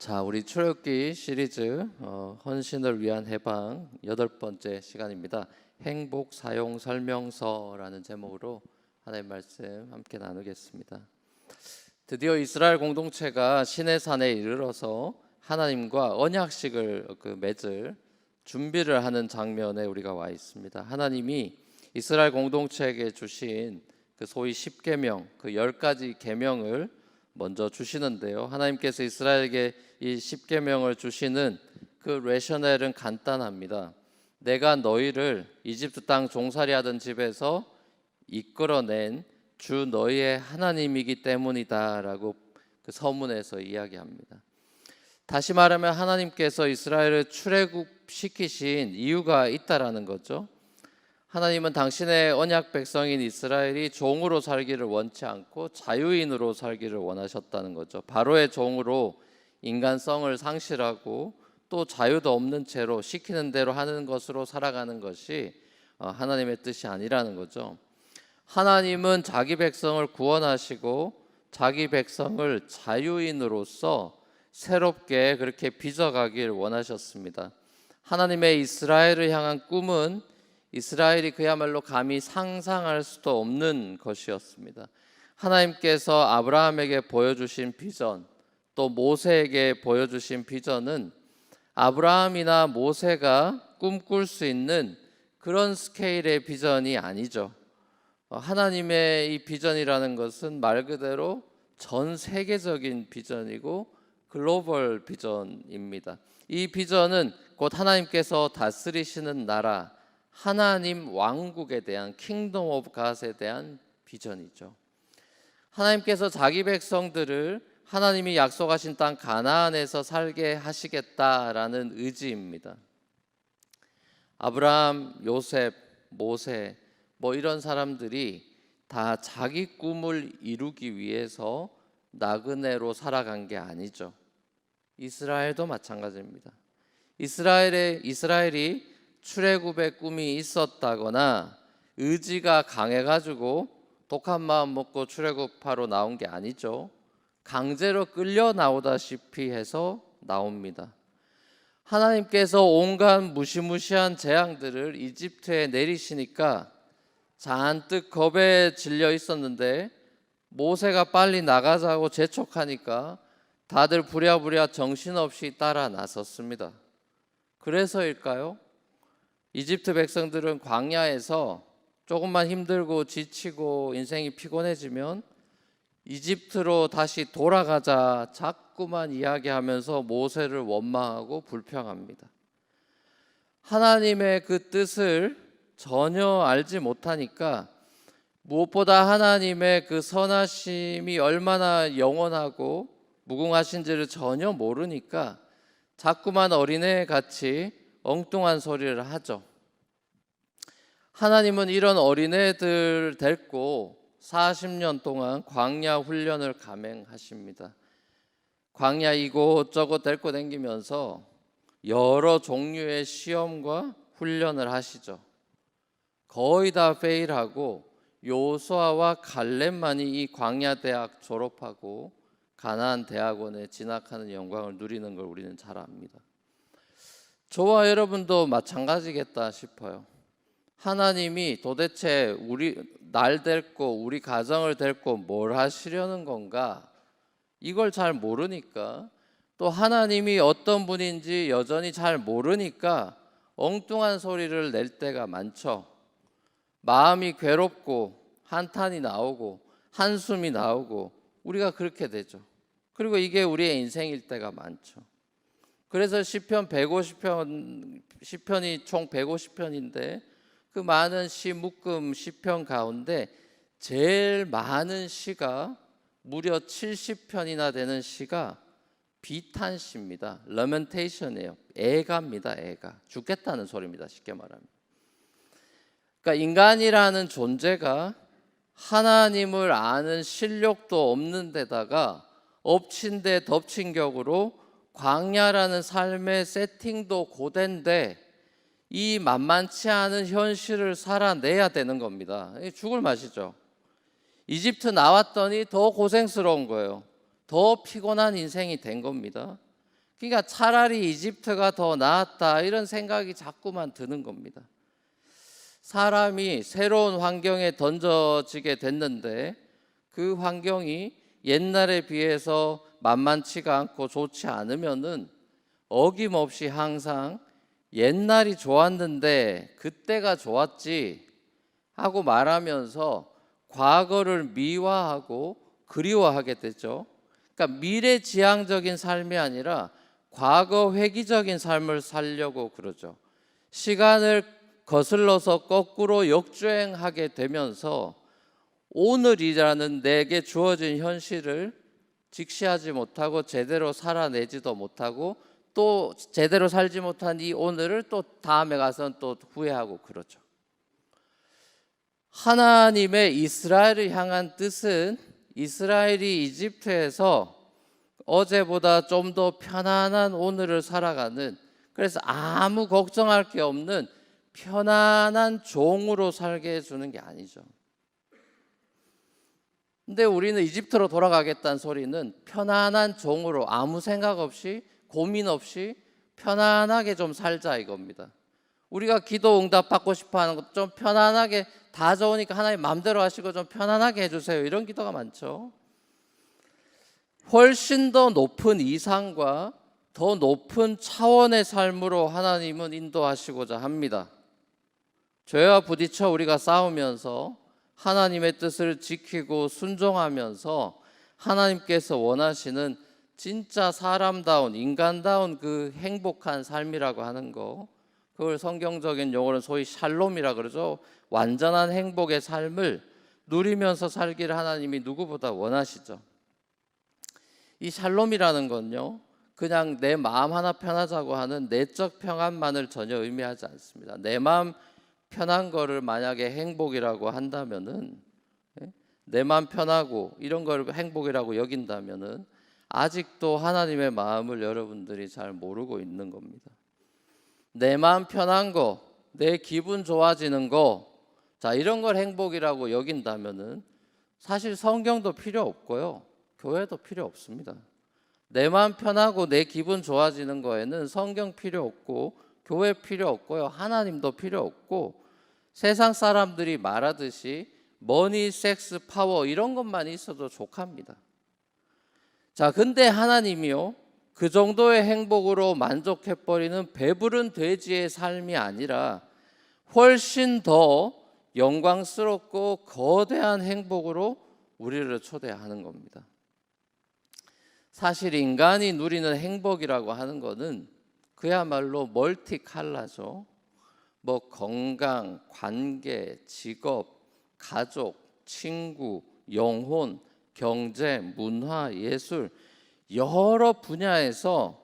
자, 우리 출애굽기 시리즈 헌신을 위한 해방 8번째 시간입니다. 행복 사용 설명서라는 제목으로 하나님의 말씀 함께 나누겠습니다. 드디어 이스라엘 공동체가 시내산에 이르러서 하나님과 언약식을 맺을 준비를 하는 장면에 우리가 와 있습니다. 하나님이 이스라엘 공동체에게 주신 그 소위 10계명, 그 10가지 계명을 먼저 주시는데요. 하나님께서 이스라엘에게 이 10계명을 주시는 그 레셔넬은 간단합니다. 내가 너희를 이집트 땅 종살이하던 집에서 이끌어낸 주 너희의 하나님이기 때문이다라고 그 서문에서 이야기합니다. 다시 말하면 하나님께서 이스라엘을 출애굽시키신 이유가 있다라는 거죠. 하나님은 당신의 언약 백성인 이스라엘이 종으로 살기를 원치 않고 자유인으로 살기를 원하셨다는 거죠. 바로의 종으로 인간성을 상실하고 또 자유도 없는 채로 시키는 대로 하는 것으로 살아가는 것이 하나님의 뜻이 아니라는 거죠. 하나님은 자기 백성을 구원하시고 자기 백성을 자유인으로서 새롭게 그렇게 빚어가길 원하셨습니다. 하나님의 이스라엘을 향한 꿈은 이스라엘이 그야말로 감히 상상할 수도 없는 것이었습니다. 하나님께서 아브라함에게 보여주신 비전, 또 모세에게 보여주신 비전은 아브라함이나 모세가 꿈꿀 수 있는 그런 스케일의 비전이 아니죠. 하나님의 이 비전이라는 것은 말 그대로 전 세계적인 비전이고 글로벌 비전입니다. 이 비전은 곧 하나님께서 다스리시는 나라, 하나님 왕국에 대한 킹덤 오브 갓에 대한 비전이죠. 하나님께서 자기 백성들을 하나님이 약속하신 땅 가나안에서 살게 하시겠다라는 의지입니다. 아브라함, 요셉, 모세 이런 사람들이 다 자기 꿈을 이루기 위해서 나그네로 살아간 게 아니죠. 이스라엘도 마찬가지입니다. 이스라엘이 출애굽의 꿈이 있었다거나 의지가 강해가지고 독한 마음 먹고 출애굽하러 나온 게 아니죠. 강제로 끌려 나오다시피 해서 나옵니다. 하나님께서 온갖 무시무시한 재앙들을 이집트에 내리시니까 잔뜩 겁에 질려 있었는데 모세가 빨리 나가자고 재촉하니까 다들 부랴부랴 정신없이 따라 나섰습니다. 그래서일까요? 이집트 백성들은 광야에서 조금만 힘들고 지치고 인생이 피곤해지면 이집트로 다시 돌아가자 자꾸만 이야기하면서 모세를 원망하고 불평합니다. 하나님의 그 뜻을 전혀 알지 못하니까 무엇보다 하나님의 그 선하심이 얼마나 영원하고 무궁하신지를 전혀 모르니까 자꾸만 어린애같이 엉뚱한 소리를 하죠. 하나님은 이런 어린애들 데리고 40년 동안 광야 훈련을 감행하십니다. 광야 이곳저곳 데리고 다니면서 여러 종류의 시험과 훈련을 하시죠. 거의 다 페일하고 요수아와 갈렙만이 이 광야 대학 졸업하고 가나안 대학원에 진학하는 영광을 누리는 걸 우리는 잘 압니다. 저와 여러분도 마찬가지겠다 싶어요. 하나님이 도대체 날 데리고 우리 가정을 데리고 뭘 하시려는 건가? 이걸 잘 모르니까, 또 하나님이 어떤 분인지 여전히 잘 모르니까 엉뚱한 소리를 낼 때가 많죠. 마음이 괴롭고 한탄이 나오고 한숨이 나오고 우리가 그렇게 되죠. 그리고 이게 우리의 인생일 때가 많죠. 그래서 시편 150편, 시편이 총 150편인데 그 많은 시 묶음 시편 가운데 제일 많은 시가 무려 70편이나 되는 시가 비탄시입니다. 러멘테이션이에요. 애가입니다. 애가. 죽겠다는 소리입니다. 쉽게 말하면. 그러니까 인간이라는 존재가 하나님을 아는 실력도 없는 데다가 엎친 데 덮친 격으로 광야라는 삶의 세팅도 고된데 이 만만치 않은 현실을 살아내야 되는 겁니다. 죽을 맛이죠. 이집트 나왔더니 더 고생스러운 거예요. 더 피곤한 인생이 된 겁니다. 그러니까 차라리 이집트가 더 나았다 이런 생각이 자꾸만 드는 겁니다. 사람이 새로운 환경에 던져지게 됐는데 그 환경이 옛날에 비해서 만만치가 않고 좋지 않으면은 어김없이 항상 옛날이 좋았는데 그때가 좋았지 하고 말하면서 과거를 미화하고 그리워하게 되죠. 그러니까 미래지향적인 삶이 아니라 과거 회귀적인 삶을 살려고 그러죠. 시간을 거슬러서 거꾸로 역주행하게 되면서 오늘이라는 내게 주어진 현실을 직시하지 못하고 제대로 살아내지도 못하고 또 제대로 살지 못한 이 오늘을 또 다음에 가서는 또 후회하고 그러죠. 하나님의 이스라엘을 향한 뜻은 이스라엘이 이집트에서 어제보다 좀 더 편안한 오늘을 살아가는, 그래서 아무 걱정할 게 없는 편안한 종으로 살게 해주는 게 아니죠. 근데 우리는 이집트로 돌아가겠다는 소리는 편안한 종으로 아무 생각 없이 고민 없이 편안하게 좀 살자 이겁니다. 우리가 기도 응답 받고 싶어 하는 것 좀 편안하게, 다 좋으니까 하나님 마음대로 하시고 좀 편안하게 해주세요, 이런 기도가 많죠. 훨씬 더 높은 이상과 더 높은 차원의 삶으로 하나님은 인도하시고자 합니다. 죄와 부딪혀 우리가 싸우면서 하나님의 뜻을 지키고 순종하면서 하나님께서 원하시는 진짜 사람다운 인간다운 그 행복한 삶이라고 하는 거, 그걸 성경적인 용어로 소위 샬롬이라 그러죠. 완전한 행복의 삶을 누리면서 살기를 하나님이 누구보다 원하시죠. 이 샬롬이라는 건요, 그냥 내 마음 하나 편하자고 하는 내적 평안만을 전혀 의미하지 않습니다. 내 마음 편한 거를 만약에 행복이라고 한다면은, 내 마음 편하고 이런 걸 행복이라고 여긴다면은 아직도 하나님의 마음을 여러분들이 잘 모르고 있는 겁니다. 내 마음 편한 거, 내 기분 좋아지는 거, 자, 이런 걸 행복이라고 여긴다면은 사실 성경도 필요 없고요, 교회도 필요 없습니다. 내 마음 편하고 내 기분 좋아지는 거에는 성경 필요 없고 교회 필요 없고요, 하나님도 필요 없고 세상 사람들이 말하듯이 머니, 섹스, 파워 이런 것만 있어도 족합니다. 자, 근데 하나님이요, 그 정도의 행복으로 만족해버리는 배부른 돼지의 삶이 아니라 훨씬 더 영광스럽고 거대한 행복으로 우리를 초대하는 겁니다. 사실 인간이 누리는 행복이라고 하는 것은 그야말로 멀티칼라죠. 뭐 건강, 관계, 직업, 가족, 친구, 영혼, 경제, 문화, 예술, 여러 분야에서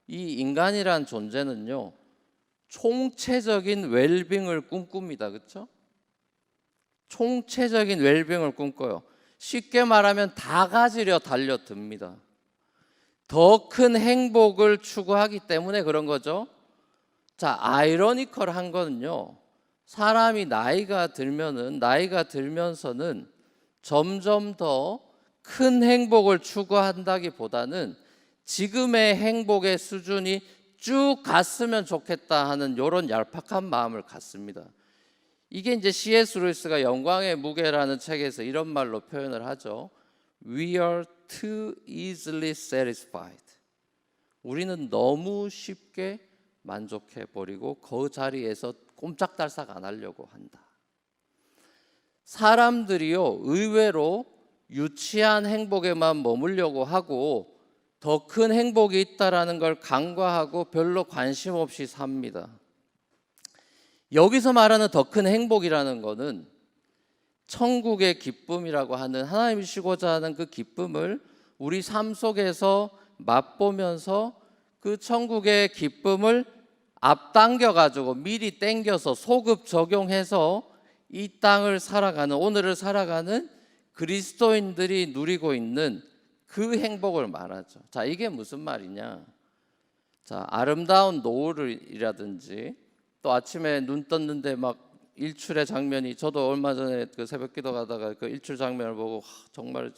이 인간이란 존재는요, 총체적인 웰빙을 꿈꿉니다. 그렇죠? 총체적인 웰빙을 꿈꿔요. 쉽게 말하면 다 가지려 달려듭니다. 더 큰 행복을 추구하기 때문에 그런 거죠. 자, 아이러니컬한 거는요, 사람이 나이가 들면서는 점점 더 큰 행복을 추구한다기보다는 지금의 행복의 수준이 쭉 갔으면 좋겠다 하는 이런 얄팍한 마음을 갖습니다. 이게 이제 C.S. 루이스가 영광의 무게라는 책에서 이런 말로 표현을 하죠. We are too easily satisfied. 우리는 너무 쉽게 만족해버리고 그 자리에서 꼼짝달싹 안 하려고 한다. 사람들이요, 의외로 유치한 행복에만 머물려고 하고 더 큰 행복이 있다라는 걸 간과하고 별로 관심 없이 삽니다. 여기서 말하는 더 큰 행복이라는 것은 천국의 기쁨이라고 하는, 하나님이 주시고자 하는 그 기쁨을 우리 삶 속에서 맛보면서 그 천국의 기쁨을 앞당겨 가지고 미리 땡겨서 소급 적용해서 이 땅을 살아가는, 오늘을 살아가는 그리스도인들이 누리고 있는 그 행복을 말하죠. 자, 이게 무슨 말이냐? 자, 아름다운 노을이라든지 또 아침에 눈 떴는데 막 일출의 장면이, 저도 얼마 전에 그 새벽 기도 가다가 그 일출 장면을 보고 정말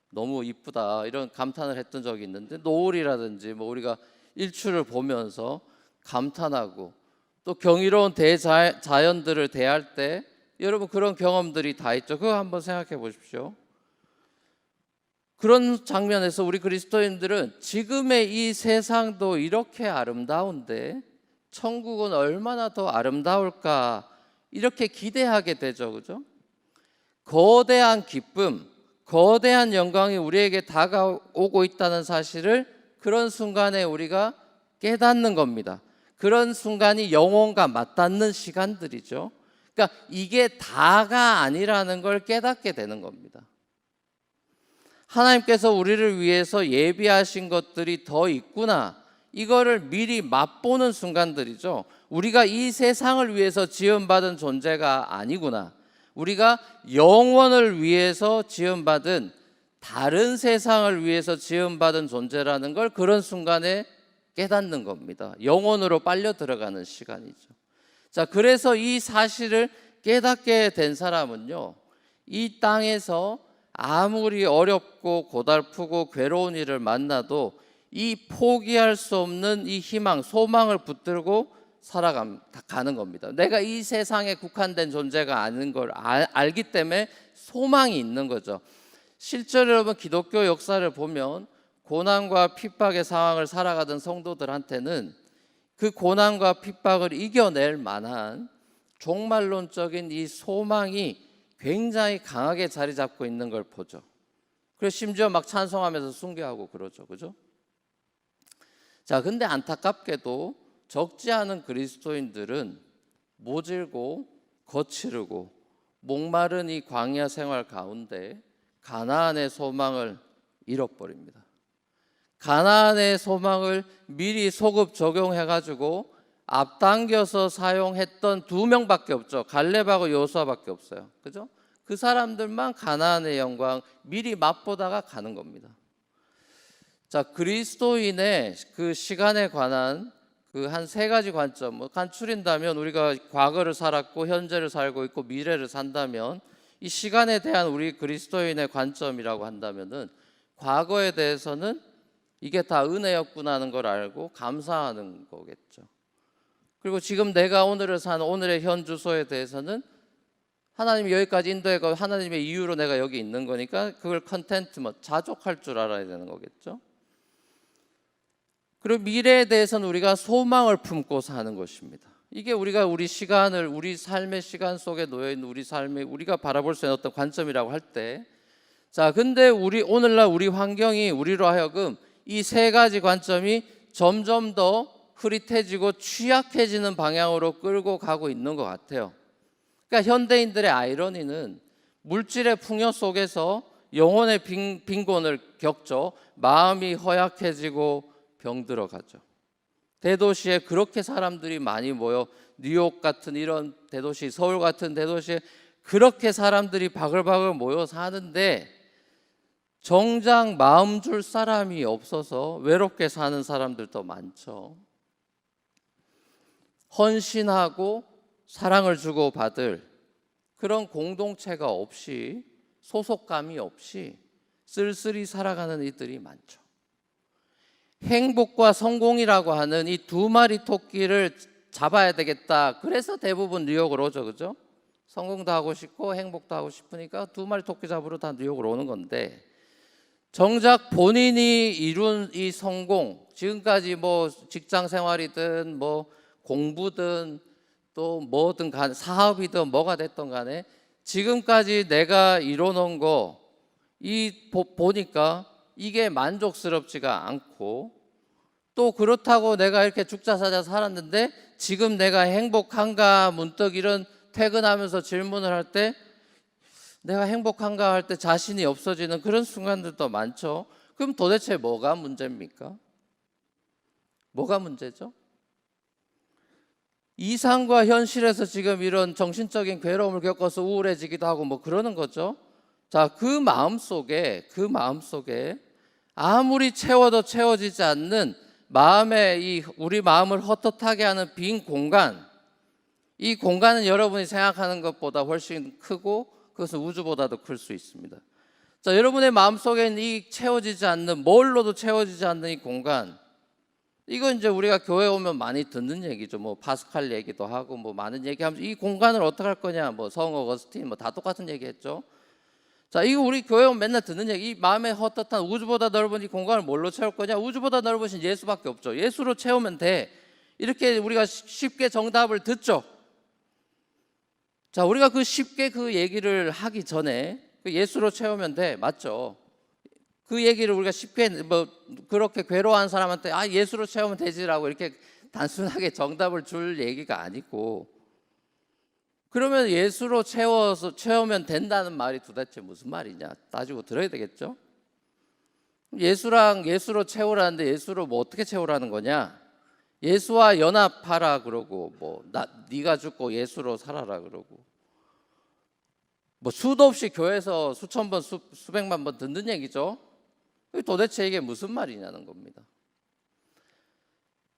너무 이쁘다 이런 감탄을 했던 적이 있는데, 노을이라든지 뭐 우리가 일출을 보면서 감탄하고 또 경이로운 대자연들을 대할 때 여러분 그런 경험들이 다 있죠. 그거 한번 생각해 보십시오. 그런 장면에서 우리 그리스도인들은 지금의 이 세상도 이렇게 아름다운데 천국은 얼마나 더 아름다울까 이렇게 기대하게 되죠. 그죠? 거대한 기쁨, 거대한 영광이 우리에게 다가오고 있다는 사실을 그런 순간에 우리가 깨닫는 겁니다. 그런 순간이 영혼과 맞닿는 시간들이죠. 그러니까 이게 다가 아니라는 걸 깨닫게 되는 겁니다. 하나님께서 우리를 위해서 예비하신 것들이 더 있구나. 이거를 미리 맛보는 순간들이죠. 우리가 이 세상을 위해서 지음받은 존재가 아니구나. 우리가 영원을 위해서 지음받은 다른 세상을 위해서 지음받은 존재라는 걸 그런 순간에 깨닫는 겁니다. 영혼으로 빨려 들어가는 시간이죠. 자, 그래서 이 사실을 깨닫게 된 사람은요, 이 땅에서 아무리 어렵고 고달프고 괴로운 일을 만나도 이 포기할 수 없는 이 희망, 소망을 붙들고 살아가는 겁니다. 내가 이 세상에 국한된 존재가 아닌 걸 알기 때문에 소망이 있는 거죠. 실제로 여러분 기독교 역사를 보면 고난과 핍박의 상황을 살아가던 성도들한테는 그 고난과 핍박을 이겨낼 만한 종말론적인 이 소망이 굉장히 강하게 자리 잡고 있는 걸 보죠. 그래서 심지어 막 찬송하면서 순교하고 그러죠. 그죠? 자, 근데 안타깝게도 적지 않은 그리스도인들은 모질고 거칠고 목마른 이 광야 생활 가운데 가나안의 소망을 잃어버립니다. 가나안의 소망을 미리 소급 적용해가지고 앞당겨서 사용했던 두 명밖에 없죠. 갈렙하고 여호수아밖에 없어요. 그죠? 그 사람들만 가나안의 영광 미리 맛보다가 가는 겁니다. 자, 그리스도인의 그 시간에 관한 그 한 세 가지 관점, 간추린다면 우리가 과거를 살았고 현재를 살고 있고 미래를 산다면 이 시간에 대한 우리 그리스도인의 관점이라고 한다면은 과거에 대해서는 이게 다 은혜였구나 하는 걸 알고 감사하는 거겠죠. 그리고 지금 내가 오늘을 사는 오늘의 현 주소에 대해서는 하나님이 여기까지 인도해가 하나님의 이유로 내가 여기 있는 거니까 그걸 컨텐트먼트, 자족할 줄 알아야 되는 거겠죠. 그리고 미래에 대해서는 우리가 소망을 품고 사는 것입니다. 이게 우리가 우리 시간을 우리 삶의 시간 속에 놓여 있는 우리 삶에 우리가 바라볼 수 있는 어떤 관점이라고 할 때, 자, 근데 오늘날 우리 환경이 우리로 하여금 이 세 가지 관점이 점점 더 흐릿해지고 취약해지는 방향으로 끌고 가고 있는 것 같아요. 그러니까 현대인들의 아이러니는 물질의 풍요 속에서 영혼의 빈곤을 겪죠. 마음이 허약해지고 병들어가죠. 대도시에 그렇게 사람들이 많이 모여 뉴욕 같은 이런 대도시, 서울 같은 대도시에 그렇게 사람들이 바글바글 모여 사는데 정작 마음 줄 사람이 없어서 외롭게 사는 사람들도 많죠. 헌신하고 사랑을 주고 받을 그런 공동체가 없이 소속감이 없이 쓸쓸히 살아가는 이들이 많죠. 행복과 성공이라고 하는 이 두 마리 토끼를 잡아야 되겠다. 그래서 대부분 뉴욕을 오죠. 그죠? 성공도 하고 싶고 행복도 하고 싶으니까 두 마리 토끼 잡으러 다 뉴욕을 오는 건데 정작 본인이 이룬 이 성공, 지금까지 뭐 직장 생활이든 뭐 공부든 또 뭐든 간에 사업이든 뭐가 됐던 간에 지금까지 내가 이뤄놓은 거 보니까 이게 만족스럽지가 않고 또 그렇다고 내가 이렇게 죽자사자 살았는데 지금 내가 행복한가 문득 이런 퇴근하면서 질문을 할 때 내가 행복한가 할 때 자신이 없어지는 그런 순간들도 많죠. 그럼 도대체 뭐가 문제입니까? 뭐가 문제죠? 이상과 현실에서 지금 이런 정신적인 괴로움을 겪어서 우울해지기도 하고 뭐 그러는 거죠. 자, 그 마음 속에 아무리 채워도 채워지지 않는 마음의 우리 마음을 헛헛하게 하는 빈 공간, 이 공간은 여러분이 생각하는 것보다 훨씬 크고 그것은 우주보다도 클 수 있습니다. 자, 여러분의 마음 속에 있는 이 채워지지 않는 뭘로도 채워지지 않는 이 공간, 이건 이제 우리가 교회 오면 많이 듣는 얘기죠. 뭐 파스칼 얘기도 하고 뭐 많은 얘기하면서 이 공간을 어떻게 할 거냐, 뭐 성 어거스틴 뭐 다 똑같은 얘기했죠. 자, 이거 우리 교회 오면 맨날 듣는 얘기. 이 마음에 헛헛한 우주보다 넓은 이 공간을 뭘로 채울 거냐? 우주보다 넓으신 예수밖에 없죠. 예수로 채우면 돼. 이렇게 우리가 쉽게 정답을 듣죠. 자, 우리가 쉽게 그 얘기를 하기 전에 예수로 채우면 돼, 맞죠? 그 얘기를 우리가 쉽게 뭐 그렇게 괴로워하는 사람한테 예수로 채우면 되지라고 이렇게 단순하게 정답을 줄 얘기가 아니고, 그러면 예수로 채우면 된다는 말이 도대체 무슨 말이냐 따지고 들어야 되겠죠. 예수로 채우라는데 예수로 뭐 어떻게 채우라는 거냐? 예수와 연합하라 그러고 네가 죽고 예수로 살아라 그러고, 뭐 수도 없이 교회에서 수천 번 수백만 번 듣는 얘기죠. 도대체 이게 무슨 말이냐는 겁니다.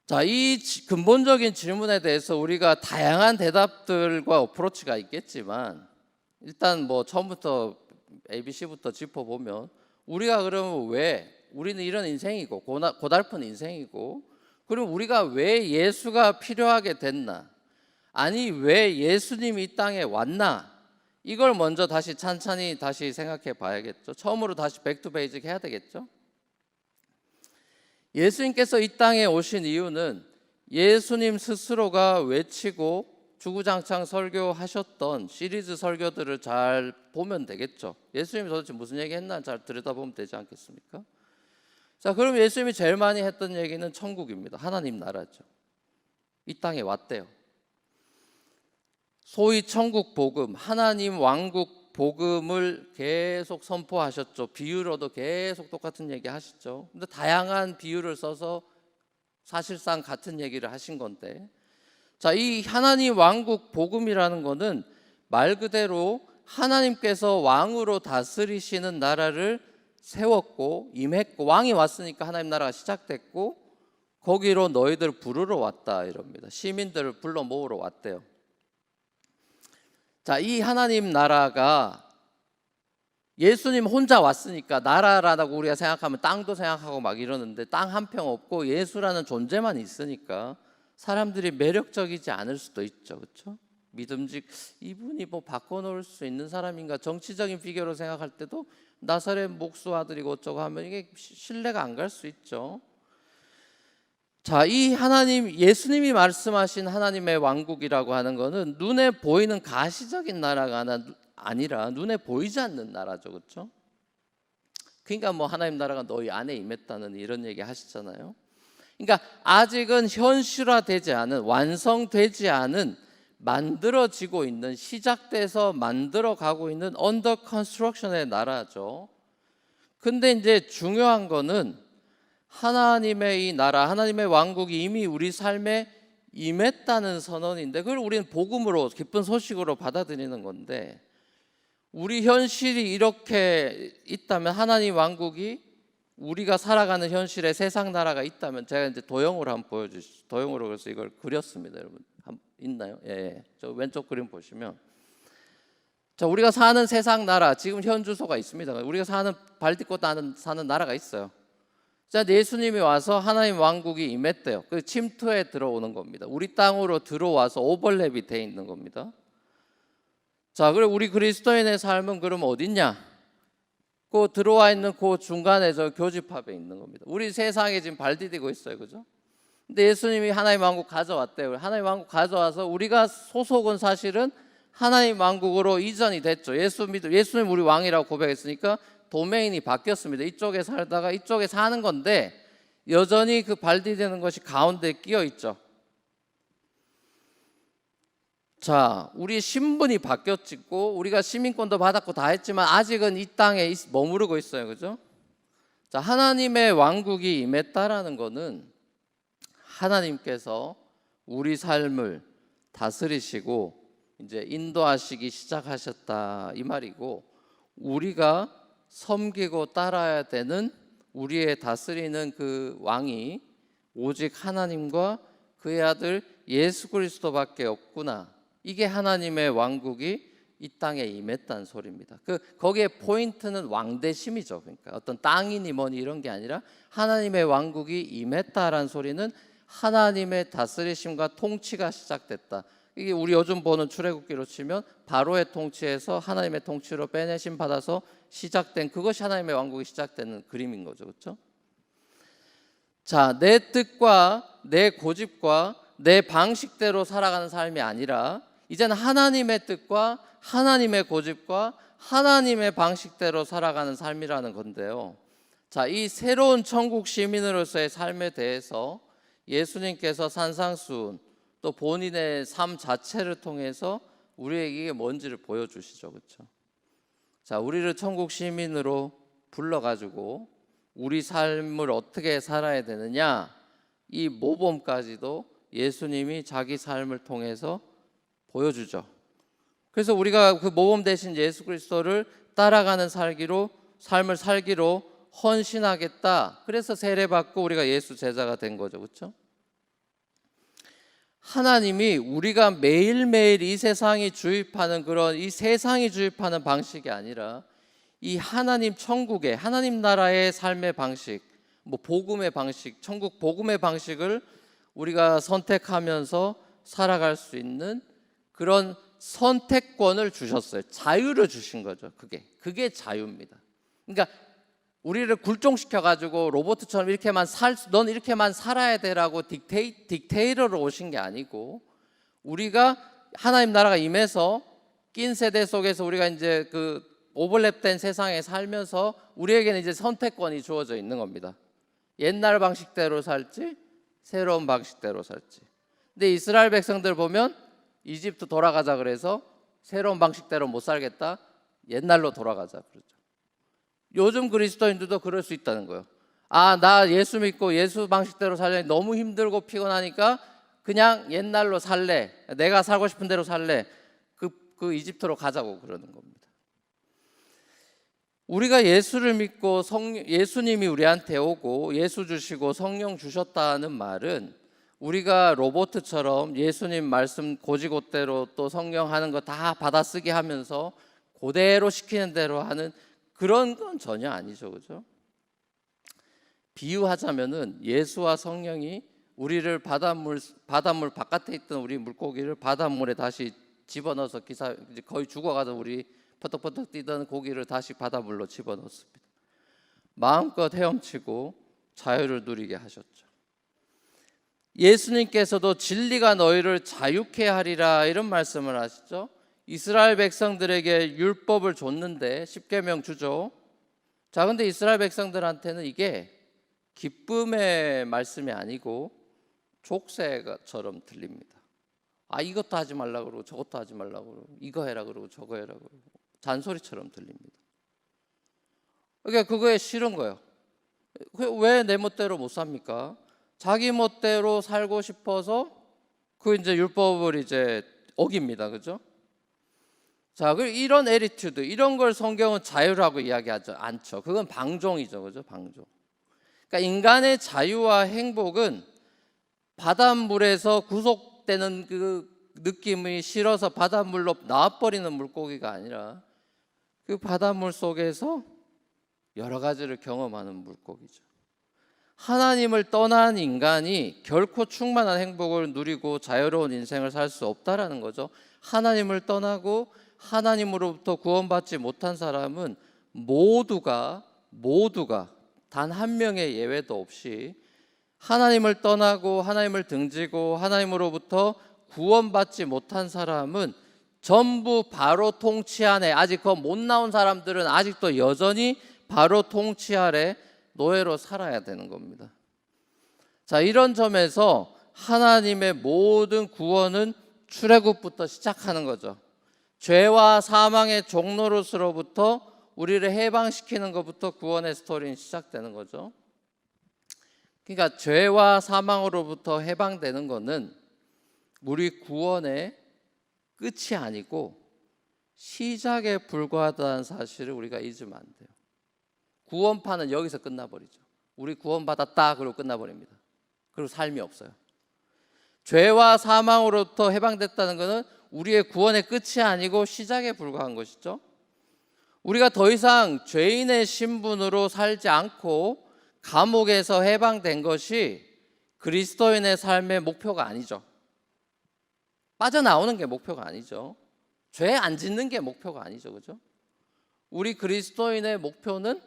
자, 이 근본적인 질문에 대해서 우리가 다양한 대답들과 어프로치가 있겠지만, 일단 뭐 처음부터 ABC부터 짚어보면, 우리가 그러면 왜 우리는 이런 인생이고 고달픈 인생이고, 그럼 우리가 왜 예수가 필요하게 됐나, 아니 왜 예수님이 이 땅에 왔나, 이걸 먼저 다시 찬찬히 다시 생각해 봐야겠죠. 처음으로 다시 백투 베이직 해야 되겠죠. 예수님께서 이 땅에 오신 이유는 예수님 스스로가 외치고 주구장창 설교하셨던 시리즈 설교들을 잘 보면 되겠죠. 예수님이 도대체 무슨 얘기 했나 잘 들여다보면 되지 않겠습니까? 자, 그럼 예수님이 제일 많이 했던 얘기는 천국입니다. 하나님 나라죠. 이 땅에 왔대요. 소위 천국 복음, 하나님 왕국 복음을 계속 선포하셨죠. 비유로도 계속 똑같은 얘기 하시죠. 근데 다양한 비유를 써서 사실상 같은 얘기를 하신 건데, 자, 이 하나님 왕국 복음이라는 거는 말 그대로 하나님께서 왕으로 다스리시는 나라를 세웠고 임했고, 왕이 왔으니까 하나님 나라가 시작됐고, 거기로 너희들 부르러 왔다 이럽니다. 시민들을 불러 모으러 왔대요. 자, 이 하나님 나라가 예수님 혼자 왔으니까 나라라고 우리가 생각하면 땅도 생각하고 막 이러는데, 땅 한 평 없고 예수라는 존재만 있으니까 사람들이 매력적이지 않을 수도 있죠. 그렇죠? 이분이 뭐 바꿔놓을 수 있는 사람인가, 정치적인 비교로 생각할 때도 나사렛 목수 아들이고 어쩌고 하면 이게 신뢰가 안 갈 수 있죠. 자, 이 예수님이 말씀하신 하나님의 왕국이라고 하는 것은 눈에 보이는 가시적인 나라가 아니라 눈에 보이지 않는 나라죠. 그렇죠? 그러니까 뭐 하나님 나라가 너희 안에 임했다는 이런 얘기 하시잖아요. 그러니까 아직은 현실화되지 않은, 완성되지 않은, 만들어지고 있는, 시작돼서 만들어가고 있는 언더 컨스트럭션의 나라죠. 근데 이제 중요한 거는 하나님의 이 나라, 하나님의 왕국이 이미 우리 삶에 임했다는 선언인데, 그걸 우리는 복음으로, 기쁜 소식으로 받아들이는 건데, 우리 현실이 이렇게 있다면, 하나님 왕국이 우리가 살아가는 현실에 세상 나라가 있다면, 제가 이제 도형으로 한번 보여주시죠. 도형으로 그래서 이걸 그렸습니다. 여러분 있나요? 예, 저 왼쪽 그림 보시면, 자, 우리가 사는 세상 나라, 지금 현 주소가 있습니다. 우리가 발 딛고 사는 나라가 있어요. 자, 예수님이 와서 하나님 왕국이 임했대요. 그 침투에 들어오는 겁니다. 우리 땅으로 들어와서 오버랩이 돼 있는 겁니다. 자, 그리고 우리 그리스도인의 삶은 그럼 어딨냐? 그 들어와 있는 그 중간에 저 교집합에 있는 겁니다. 우리 세상에 지금 발 디디고 있어요, 그죠? 근데 예수님이 하나님 왕국 가져왔대요. 하나님 왕국 가져와서 우리가 소속은 사실은 하나님 왕국으로 이전이 됐죠. 예수님 우리 왕이라고 고백했으니까 도메인이 바뀌었습니다. 이쪽에 살다가 이쪽에 사는 건데, 여전히 그 발디되는 것이 가운데 끼어 있죠. 자, 우리 신분이 바뀌었고 우리가 시민권도 받았고 다 했지만 아직은 이 땅에 머무르고 있어요. 그죠? 자, 하나님의 왕국이 임했다라는 것은 하나님께서 우리 삶을 다스리시고 이제 인도하시기 시작하셨다 이 말이고, 우리가 섬기고 따라야 되는, 우리의 다스리는 그 왕이 오직 하나님과 그의 아들 예수 그리스도밖에 없구나. 이게 하나님의 왕국이 이 땅에 임했다는 소리입니다. 거기에 포인트는 왕대심이죠. 그러니까 어떤 땅이니 뭐니 이런 게 아니라 하나님의 왕국이 임했다라는 소리는 하나님의 다스리심과 통치가 시작됐다. 이게 우리 요즘 보는 출애굽기로 치면 바로의 통치에서 하나님의 통치로 빼내심 받아서 시작된, 그것이 하나님의 왕국이 시작되는 그림인 거죠. 그렇죠? 자, 내 뜻과 내 고집과 내 방식대로 살아가는 삶이 아니라 이제는 하나님의 뜻과 하나님의 고집과 하나님의 방식대로 살아가는 삶이라는 건데요. 자, 이 새로운 천국 시민으로서의 삶에 대해서 예수님께서 산상수훈 또 본인의 삶 자체를 통해서 우리에게 이게 뭔지를 보여주시죠. 그렇죠? 자, 우리를 천국 시민으로 불러가지고 우리 삶을 어떻게 살아야 되느냐, 이 모범까지도 예수님이 자기 삶을 통해서 보여주죠. 그래서 우리가 그 모범 대신 예수 그리스도를 따라가는 삶을 살기로 헌신하겠다. 그래서 세례받고 우리가 예수 제자가 된 거죠. 그렇죠? 하나님이 우리가 매일매일 이 세상이 주입하는 그런 이 세상이 주입하는 방식이 아니라 이 하나님 천국의 하나님 나라의 삶의 방식, 뭐 복음의 방식, 천국 복음의 방식을 우리가 선택하면서 살아갈 수 있는 그런 선택권을 주셨어요. 자유를 주신 거죠. 그게 자유입니다. 그러니까 우리를 굴종시켜 가지고 로봇처럼 넌 이렇게만 살아야 되라고 딕테이터로 오신 게 아니고, 우리가 하나님 나라가 임해서 낀 세대 속에서 우리가 이제 그 오버랩된 세상에 살면서 우리에게는 이제 선택권이 주어져 있는 겁니다. 옛날 방식대로 살지 새로운 방식대로 살지. 근데 이스라엘 백성들 보면 이집트 돌아가자 그래서 새로운 방식대로 못 살겠다, 옛날로 돌아가자 그러죠. 요즘 그리스도인들도 그럴 수 있다는 거예요. 나 예수 믿고 예수 방식대로 살려니 너무 힘들고 피곤하니까 그냥 옛날로 살래, 내가 살고 싶은 대로 살래, 그 이집트로 가자고 그러는 겁니다. 우리가 예수를 믿고 예수님이 우리한테 오고 예수 주시고 성령 주셨다는 말은 우리가 로봇처럼 예수님 말씀 고지고대로 또 성령 하는 거 다 받아쓰기 하면서 그대로 시키는 대로 하는 그런 건 전혀 아니죠. 그죠? 비유하자면은 예수와 성령이 우리를 바닷물 바깥에 있던 우리 물고기를 바닷물에 다시 집어넣어서 거의 죽어가던 우리 퍼덕퍼덕 뛰던 고기를 다시 바닷물로 집어넣습니다. 마음껏 헤엄치고 자유를 누리게 하셨죠. 예수님께서도 진리가 너희를 자유케 하리라 이런 말씀을 하시죠. 이스라엘 백성들에게 율법을 줬는데 10계명 주죠. 자, 근데 이스라엘 백성들한테는 이게 기쁨의 말씀이 아니고 족쇄처럼 들립니다. 이것도 하지 말라 그러고 저것도 하지 말라 그러고 이거 해라 그러고 저거 해라 그러고 잔소리처럼 들립니다. 그러니까 그거에 싫은 거예요. 왜 내 멋대로 못 삽니까? 자기 멋대로 살고 싶어서 이제 율법을 이제 어깁니다. 그죠? 자, 이런 에리튜드, 이런 걸 성경은 자유라고 이야기하지 않죠. 그건 방종이죠. 그죠? 방종. 그러니까 인간의 자유와 행복은 바닷물에서 구속되는 그 느낌이 싫어서 바닷물로 나와버리는 물고기가 아니라 그 바닷물 속에서 여러 가지를 경험하는 물고기죠. 하나님을 떠난 인간이 결코 충만한 행복을 누리고 자유로운 인생을 살 수 없다라는 거죠. 하나님을 떠나고 하나님으로부터 구원받지 못한 사람은 모두가 단 한 명의 예외도 없이 하나님을 떠나고 하나님을 등지고 하나님으로부터 구원받지 못한 사람은 전부 바로 통치 아래, 아직 못 나온 사람들은 아직도 여전히 바로 통치 아래 노예로 살아야 되는 겁니다. 자, 이런 점에서 하나님의 모든 구원은 출애굽부터 시작하는 거죠. 죄와 사망의 종노릇으로부터 우리를 해방시키는 것부터 구원의 스토리는 시작되는 거죠. 그러니까 죄와 사망으로부터 해방되는 것은 우리 구원의 끝이 아니고 시작에 불과하다는 사실을 우리가 잊으면 안 돼요. 구원파는 여기서 끝나버리죠. 우리 구원받았다 그러고 끝나버립니다. 그리고 삶이 없어요. 죄와 사망으로부터 해방됐다는 것은 우리의 구원의 끝이 아니고 시작에 불과한 것이죠. 우리가 더 이상 죄인의 신분으로 살지 않고 감옥에서 해방된 것이 그리스도인의 삶의 목표가 아니죠. 빠져나오는 게 목표가 아니죠. 죄 안 짓는 게 목표가 아니죠. 그죠? 우리 그리스도인의 목표는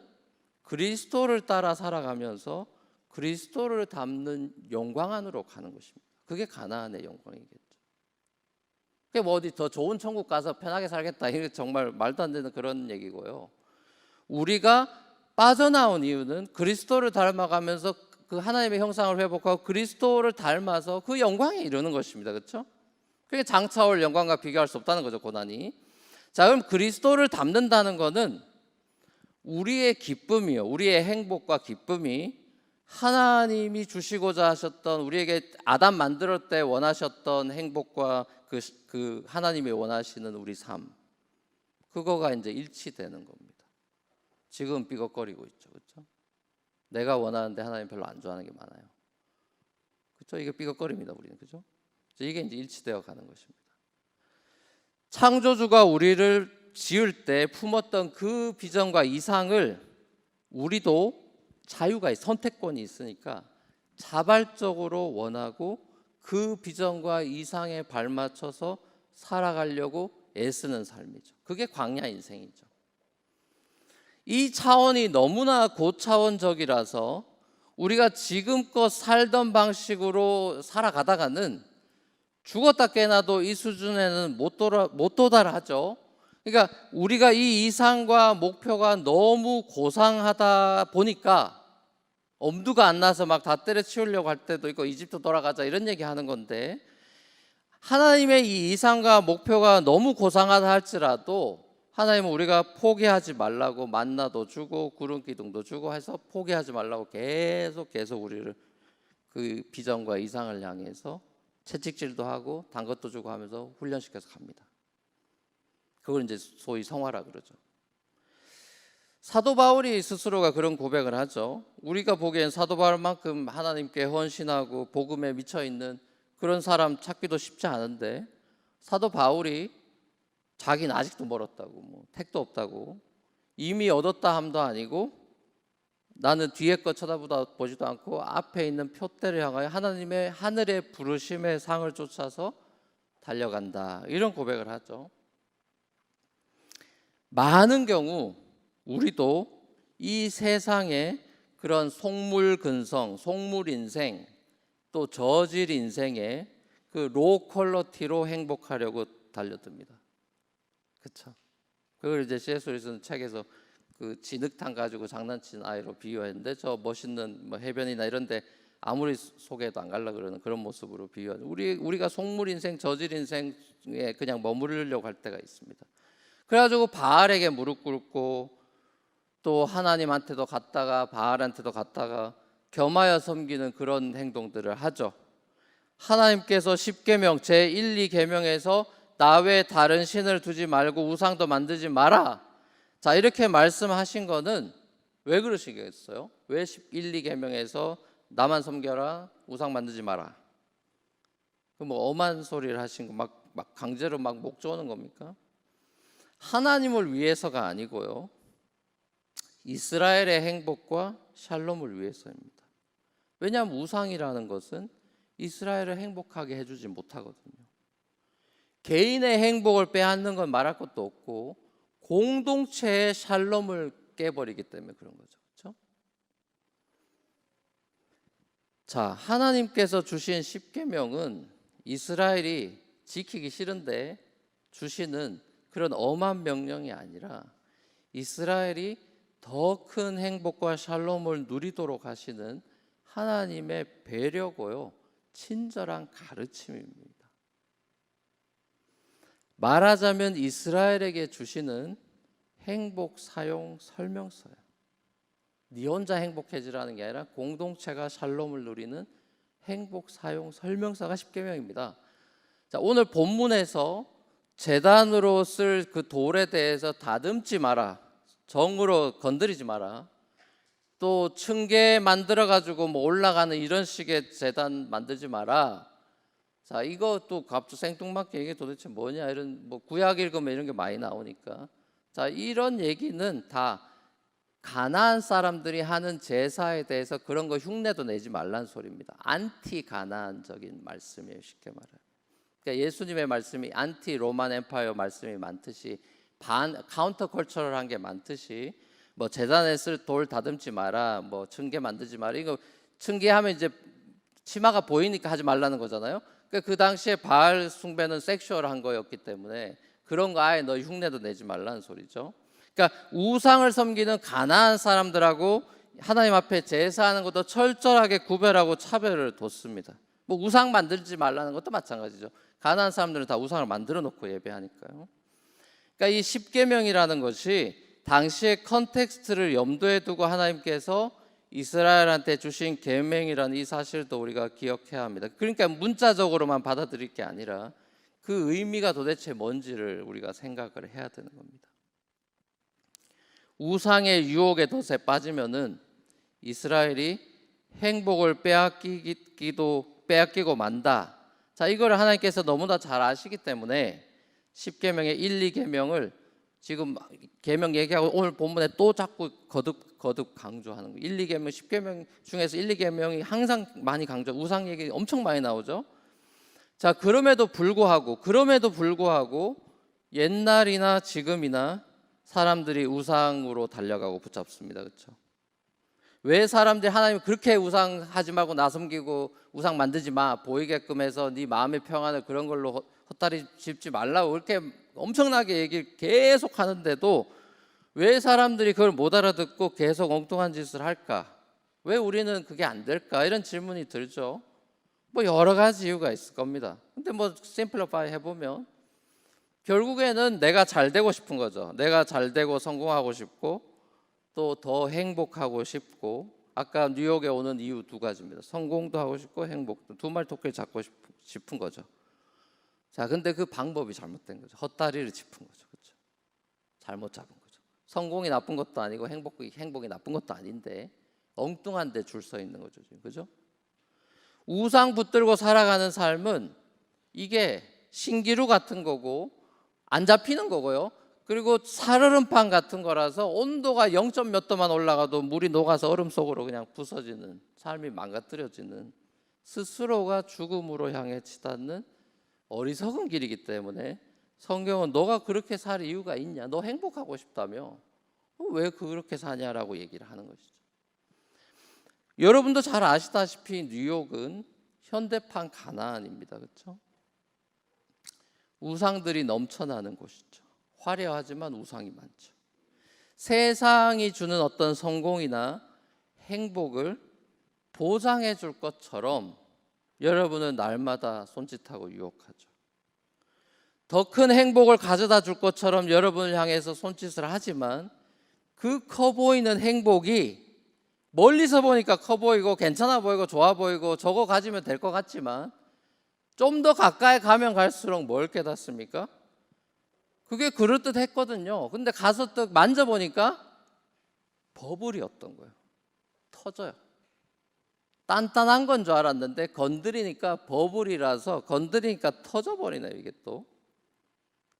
그리스도를 따라 살아가면서 그리스도를 닮는 영광 안으로 가는 것입니다. 그게 가나안의 영광이겠죠. 그게 뭐 어디 더 좋은 천국 가서 편하게 살겠다, 이게 정말 말도 안 되는 그런 얘기고요. 우리가 빠져나온 이유는 그리스도를 닮아가면서 그 하나님의 형상을 회복하고 그리스도를 닮아서 그 영광에 이르는 것입니다. 그렇죠? 그게 장차올 영광과 비교할 수 없다는 거죠, 고난이. 자, 그럼 그리스도를 닮는다는 것은 우리의 기쁨이요, 우리의 행복과 기쁨이 하나님이 주시고자 하셨던, 우리에게 아담 만들 때 원하셨던 행복과 그 하나님이 원하시는 우리 삶, 그거가 이제 일치되는 겁니다. 지금 삐걱거리고 있죠, 그렇죠? 내가 원하는데 하나님 별로 안 좋아하는 게 많아요. 그렇죠? 이게 삐걱거립니다, 우리는. 그렇죠? 이게 이제 일치되어 가는 것입니다. 창조주가 우리를 지을 때 품었던 그 비전과 이상을 우리도 자유가, 선택권이 있으니까 자발적으로 원하고 그 비전과 이상에 발맞춰서 살아가려고 애쓰는 삶이죠. 그게 광야 인생이죠. 이 차원이 너무나 고차원적이라서 우리가 지금껏 살던 방식으로 살아가다가는 죽었다 깨나도 이 수준에는 못 도달하죠. 그러니까 우리가 이 이상과 목표가 너무 고상하다 보니까 엄두가 안 나서 막 다 때려치우려고 할 때도 있고, 이집트 돌아가자 이런 얘기 하는 건데, 하나님의 이 이상과 목표가 너무 고상하다 할지라도 하나님은 우리가 포기하지 말라고 만나도 주고 구름 기둥도 주고 해서 포기하지 말라고 계속 우리를 그 비전과 이상을 향해서 채찍질도 하고 단 것도 주고 하면서 훈련시켜서 갑니다. 그걸 이제 소위 성화라 그러죠. 사도 바울이 스스로가 그런 고백을 하죠. 우리가 보기엔 사도 바울만큼 하나님께 헌신하고 복음에 미쳐 있는 그런 사람 찾기도 쉽지 않은데, 사도 바울이 자기는 아직도 멀었다고, 뭐 택도 없다고, 이미 얻었다 함도 아니고 나는 뒤에 거 쳐다보지도 않고 앞에 있는 표대를 향하여 하나님의 하늘의 부르심의 상을 쫓아서 달려간다, 이런 고백을 하죠. 많은 경우 우리도 이 세상의 그런 속물근성, 속물인생, 또 저질 인생의 그 로우 퀄리티로 행복하려고 달려듭니다. 그렇죠? 그걸 이제 C.S. 루이스는 책에서 그 진흙탕 가지고 장난친 아이로 비유했는데, 저 멋있는 뭐 해변이나 이런데 아무리 속에도 안 갈라 그러는 그런 모습으로 비유하는, 우리가 속물 인생, 저질 인생에 그냥 머무르려고 할 때가 있습니다. 그래가지고 바알에게 무릎 꿇고 또 하나님한테도 갔다가 바알한테도 갔다가 겸하여 섬기는 그런 행동들을 하죠. 하나님께서 10계명 제1, 2계명에서 나 외에 다른 신을 두지 말고 우상도 만들지 마라, 자, 이렇게 말씀하신 거는 왜 그러시겠어요? 왜 1, 2계명에서 나만 섬겨라, 우상 만들지 마라, 그 뭐 엄한 소리를 하신 거 막 강제로 막 목 조는 겁니까? 하나님을 위해서가 아니고요, 이스라엘의 행복과 샬롬을 위해서입니다. 왜냐하면 우상이라는 것은 이스라엘을 행복하게 해주지 못하거든요. 개인의 행복을 빼앗는 건 말할 것도 없고 공동체의 샬롬을 깨버리기 때문에 그런 거죠. 그렇죠? 자, 하나님께서 주신 10계명은 이스라엘이 지키기 싫은데 주시는 그런 엄한 명령이 아니라 이스라엘이 더 큰 행복과 샬롬을 누리도록 하시는 하나님의 배려고요, 친절한 가르침입니다. 말하자면 이스라엘에게 주시는 행복 사용 설명서예요. 네 혼자 행복해지라는 게 아니라 공동체가 샬롬을 누리는 행복 사용 설명서가 10계명입니다. 자, 오늘 본문에서 제단으로 쓸 그 돌에 대해서 다듬지 마라, 정으로 건드리지 마라, 또 층계 만들어 가지고 뭐 올라가는 이런 식의 제단 만들지 마라, 자, 이것도 갑자기 생뚱맞게 이게 도대체 뭐냐, 이런 뭐 구약 읽으면 이런 게 많이 나오니까. 자, 이런 얘기는 다 가나안 사람들이 하는 제사에 대해서 그런 거 흉내도 내지 말란 소리입니다. 안티 가나안적인 말씀이에요, 쉽게 말하면. 그러니까 예수님의 말씀이 안티 로만 엠파이어 말씀이 많듯이 카운터 컬처럴한 게 많듯이 뭐 제단에 쓸 돌 다듬지 마라, 뭐 층계 만들지 마라, 이거 층계하면 이제 치마가 보이니까 하지 말라는 거잖아요. 그러니까 그 당시에 바알 숭배는 섹슈얼한 거였기 때문에 그런 거 아예 너 흉내도 내지 말라는 소리죠. 그러니까 우상을 섬기는 가나안 사람들하고 하나님 앞에 제사하는 것도 철저하게 구별하고 차별을 뒀습니다. 뭐 우상 만들지 말라는 것도 마찬가지죠. 가나안 사람들은 다 우상을 만들어 놓고 예배하니까요. 그러니까 이 십계명이라는 것이 당시의 컨텍스트를 염두에 두고 하나님께서 이스라엘한테 주신 계명이라는 이 사실도 우리가 기억해야 합니다. 그러니까 문자적으로만 받아들일 게 아니라 그 의미가 도대체 뭔지를 우리가 생각을 해야 되는 겁니다. 우상의 유혹에 덫에 빠지면은 이스라엘이 행복을 빼앗기고 만다. 자, 이걸 하나님께서 너무나 잘 아시기 때문에 10계명의 1, 2계명을 지금 계명 얘기하고 오늘 본문에 또 자꾸 거듭 강조하는 거예요. 1, 2계명, 10계명 중에서 1, 2계명이 항상 많이 강조, 우상 얘기 엄청 많이 나오죠. 자, 그럼에도 불구하고 옛날이나 지금이나 사람들이 우상으로 달려가고 붙잡습니다. 그렇죠? 왜 사람들이 하나님 그렇게 우상하지 말고 나 섬기고 우상 만들지 마 보이게끔 해서 네 마음의 평안을 그런 걸로 헛다리 짚지 말라고 그렇게 엄청나게 얘기를 계속 하는데도 왜 사람들이 그걸 못 알아듣고 계속 엉뚱한 짓을 할까? 왜 우리는 그게 안 될까? 이런 질문이 들죠. 뭐 여러 가지 이유가 있을 겁니다. 근데 뭐 심플리파이 해보면 결국에는 내가 잘 되고 싶은 거죠. 내가 잘 되고 성공하고 싶고 또 더 행복하고 싶고, 아까 뉴욕에 오는 이유 두 가지입니다. 성공도 하고 싶고 행복도, 두 마리 토끼를 잡고 싶은 거죠. 자, 근데 그 방법이 잘못된 거죠. 헛다리를 짚은 거죠. 그렇죠? 잘못 잡은 거죠. 성공이 나쁜 것도 아니고 행복이 나쁜 것도 아닌데 엉뚱한 데 줄 서 있는 거죠. 지금. 그죠? 우상 붙들고 살아가는 삶은 이게 신기루 같은 거고 안 잡히는 거고요. 그리고 살얼음판 같은 거라서 온도가 0. 몇 도만 올라가도 물이 녹아서 얼음 속으로 그냥 부서지는, 삶이 망가뜨려지는, 스스로가 죽음으로 향해 치닫는 어리석은 길이기 때문에 성경은 너가 그렇게 살 이유가 있냐? 너 행복하고 싶다며 왜 그렇게 사냐라고 얘기를 하는 것이죠. 여러분도 잘 아시다시피 뉴욕은 현대판 가나안입니다. 그렇죠? 우상들이 넘쳐나는 곳이죠. 화려하지만 우상이 많죠. 세상이 주는 어떤 성공이나 행복을 보장해 줄 것처럼 여러분은 날마다 손짓하고 유혹하죠. 더 큰 행복을 가져다 줄 것처럼 여러분을 향해서 손짓을 하지만 그 커 보이는 행복이 멀리서 보니까 커 보이고 괜찮아 보이고 좋아 보이고 저거 가지면 될 것 같지만 좀 더 가까이 가면 갈수록 뭘 깨닫습니까? 그게 그럴듯했거든요. 근데 가서 또 만져보니까 버블이었던 거예요. 터져요. 단단한 건 줄 알았는데 건드리니까 버블이라서 건드리니까 터져버리네요. 이게 또.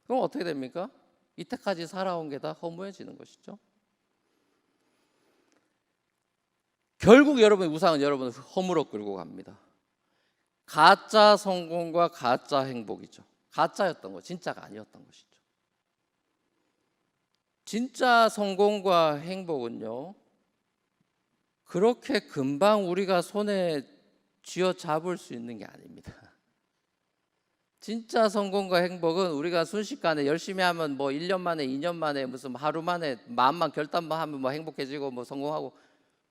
그럼 어떻게 됩니까? 이때까지 살아온 게 다 허무해지는 것이죠. 결국 여러분의 우상은 여러분을 허무로 끌고 갑니다. 가짜 성공과 가짜 행복이죠. 가짜였던 거, 진짜가 아니었던 것이죠. 진짜 성공과 행복은요, 그렇게 금방 우리가 손에 쥐어 잡을 수 있는 게 아닙니다. 진짜 성공과 행복은 우리가 순식간에 열심히 하면 뭐 1년 만에 2년 만에 무슨 하루 만에 마음만 결단만 하면 뭐 행복해지고 뭐 성공하고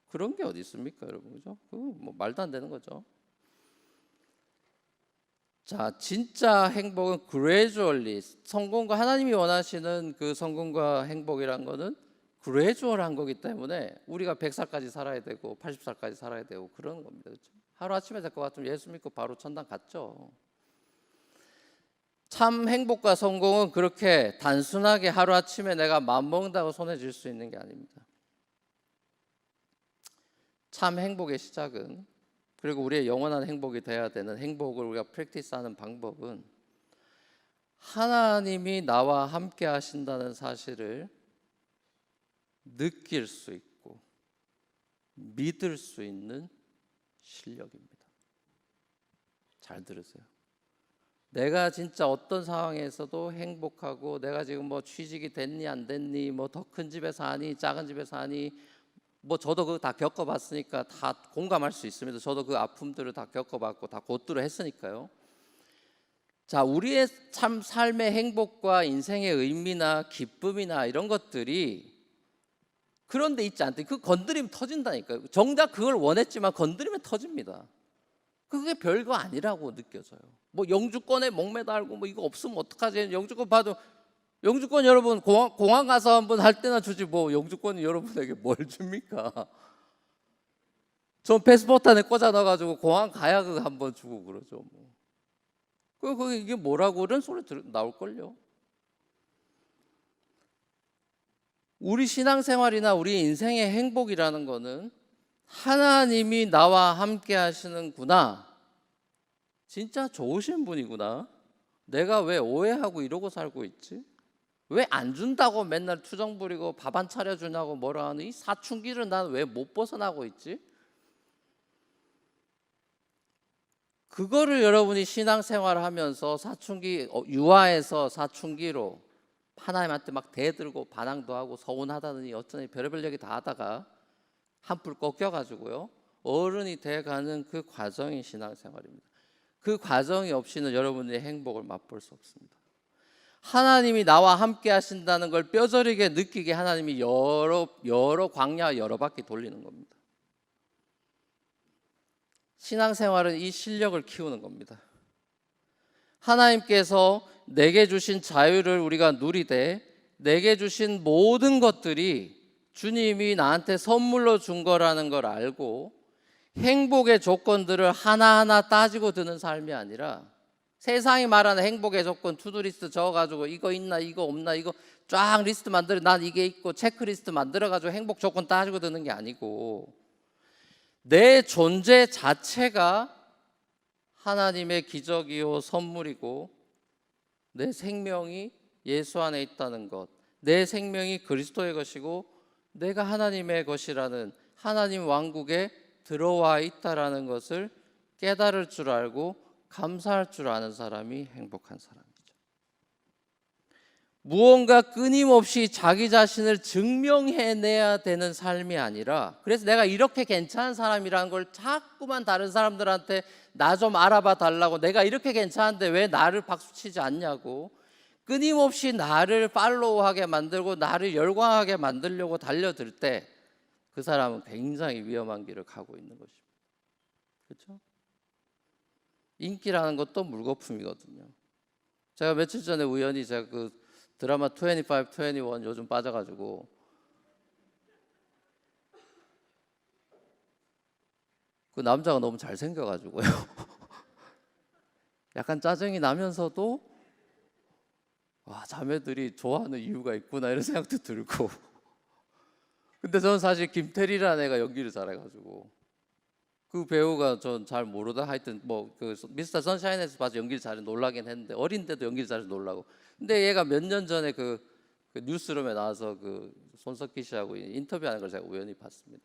그런 게 어디 있습니까, 여러분? 그죠? 그거 뭐 말도 안 되는 거죠. 자, 진짜 행복은 gradually, 성공과 하나님이 원하시는 그 성공과 행복이란 거는 gradual한 거기 때문에 우리가 100살까지 살아야 되고 80살까지 살아야 되고 그런 겁니다. 그렇죠? 하루아침에 될 것 같으면 예수 믿고 바로 천당 갔죠. 참 행복과 성공은 그렇게 단순하게 하루아침에 내가 마음먹는다고 손에 쥘 수 있는 게 아닙니다. 참 행복의 시작은 그리고 우리의 영원한 행복이 돼야 되는 행복을 우리가 프랙티스하는 방법은 하나님이 나와 함께 하신다는 사실을 느낄 수 있고 믿을 수 있는 실력입니다. 잘 들으세요. 내가 진짜 어떤 상황에서도 행복하고, 내가 지금 뭐 취직이 됐니 안 됐니, 뭐 더 큰 집에 사니 작은 집에 사니, 뭐 저도 그거 다 겪어봤으니까 다 공감할 수 있습니다. 저도 그 아픔들을 다 겪어봤고 다 고투를 했으니까요. 자, 우리의 참 삶의 행복과 인생의 의미나 기쁨이나 이런 것들이 그런데 있지 않대. 그 건드리면 터진다니까요. 정작 그걸 원했지만 건드리면 터집니다. 그게 별거 아니라고 느껴져요. 뭐 영주권에 목매달고 뭐 이거 없으면 어떡하지? 영주권 봐도, 영주권 여러분 공항 가서 한번 할 때나 주지 뭐 영주권이 여러분에게 뭘 줍니까? 전 패스포트 안에 꽂아 넣어가지고 공항 가야 그거 한번 주고 그러죠. 뭐. 그게 이게 뭐라고 이런 소리 나올걸요. 우리 신앙생활이나 우리 인생의 행복이라는 거는 하나님이 나와 함께 하시는구나, 진짜 좋으신 분이구나, 내가 왜 오해하고 이러고 살고 있지, 왜 안 준다고 맨날 투정 부리고 밥 안 차려주냐고 뭐라 하는 이 사춘기를 난 왜 못 벗어나고 있지. 그거를 여러분이 신앙생활을 하면서 사춘기, 유아에서 사춘기로 하나님한테 막 대들고 반항도 하고 서운하다느니 어쩌니 별의별 얘기 다 하다가 한풀 꺾여가지고요 어른이 돼가는 그 과정이 신앙생활입니다. 그 과정이 없이는 여러분의 행복을 맛볼 수 없습니다. 하나님이 나와 함께 하신다는 걸 뼈저리게 느끼게 하나님이 여러 광야 여러 바퀴 돌리는 겁니다. 신앙생활은 이 실력을 키우는 겁니다. 하나님께서 내게 주신 자유를 우리가 누리되, 내게 주신 모든 것들이 주님이 나한테 선물로 준 거라는 걸 알고 행복의 조건들을 하나하나 따지고 드는 삶이 아니라, 세상이 말하는 행복의 조건 투두리스트 적어가지고 이거 있나 이거 없나 이거 쫙 리스트 만들어, 난 이게 있고 체크리스트 만들어가지고 행복 조건 따지고 드는 게 아니고, 내 존재 자체가 하나님의 기적이요 선물이고, 내 생명이 예수 안에 있다는 것, 내 생명이 그리스도의 것이고 내가 하나님의 것이라는 하나님 왕국에 들어와 있다라는 것을 깨달을 줄 알고 감사할 줄 아는 사람이 행복한 사람이죠. 무언가 끊임없이 자기 자신을 증명해내야 되는 삶이 아니라, 그래서 내가 이렇게 괜찮은 사람이라는 걸 자꾸만 다른 사람들한테 나 좀 알아봐 달라고, 내가 이렇게 괜찮은데 왜 나를 박수치지 않냐고 끊임없이 나를 팔로우하게 만들고 나를 열광하게 만들려고 달려들 때 그 사람은 굉장히 위험한 길을 가고 있는 것입니다. 그렇죠? 인기라는 것도 물거품이거든요. 제가 며칠 전에 우연히 제가 그 드라마 25, 21 요즘 빠져가지고 그 남자가 너무 잘생겨가지고요 약간 짜증이 나면서도 와, 자매들이 좋아하는 이유가 있구나 이런 생각도 들고 근데 저는 사실 김태리라는 애가 연기를 잘해가지고 그 배우가 전 잘 모르다 하여튼 뭐 그 미스터 선샤인에서 봐서 연기를 잘해 놀라긴 했는데, 어린데도 연기를 잘해서 놀라고. 근데 얘가 몇 년 전에 그 뉴스룸에 나와서 그 손석희 씨하고 인터뷰하는 걸 제가 우연히 봤습니다.